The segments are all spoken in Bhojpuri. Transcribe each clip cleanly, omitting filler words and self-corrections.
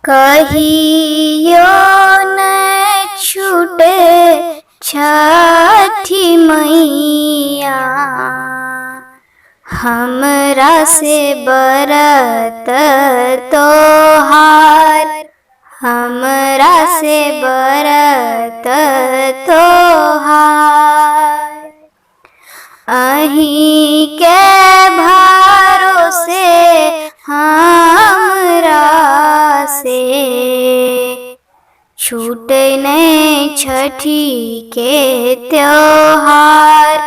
कहियो न छूटे छठी मैया, हमरा से बरत तोहार, हमरा से बरत तोहार। अहीं के भरोसे हमरा से छूटे नहीं छठी के त्योहार,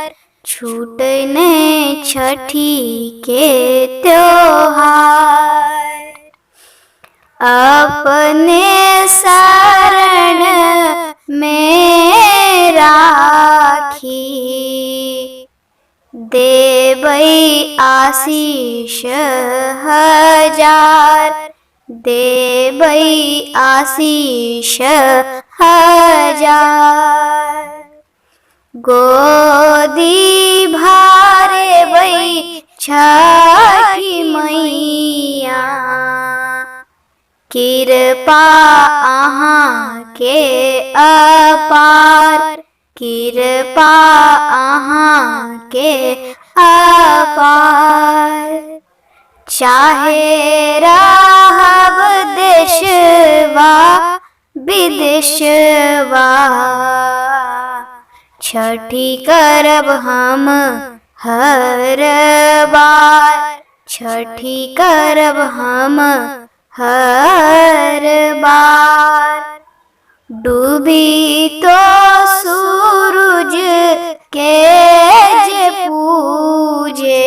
छूटे नहीं छठी के त्योहार। अपने शरण में राखी, देबै आशीष हजार, देबै आशीष हजार। गोदी भरेबै छठी मैया, कृपा अहाँ के अपार, कृपा अहाँ के अपार। चाहे रहब देशवा विदेशवा, छठी करब हम हर बार, छठी करब हम हर बार। डूबी तो सूरज के जे पूजे,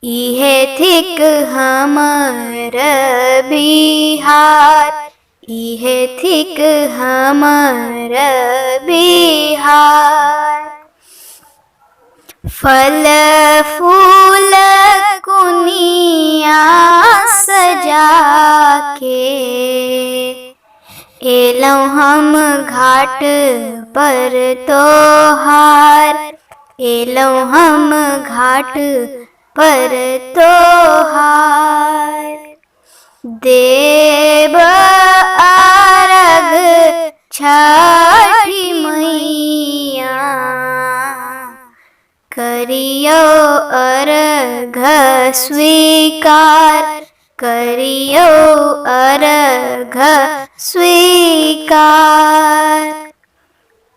इहे थिक हमर बिहार, इहे थिक हमर बिहार। फल फूल कुनिया सजा के, एलौं हम घाट पर तोहार, एलौं हम घाट पर तोहार। देव अर्घ छठी मैया, करियो अर्घ स्वीकार, करियो अर्घ स्वीकार।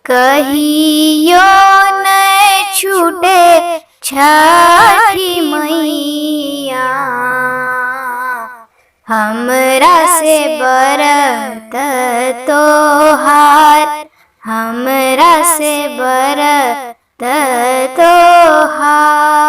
कहियो न छूटे छठी मैया, हमरा से बरत तोहार, हमरा से बरत तोहार।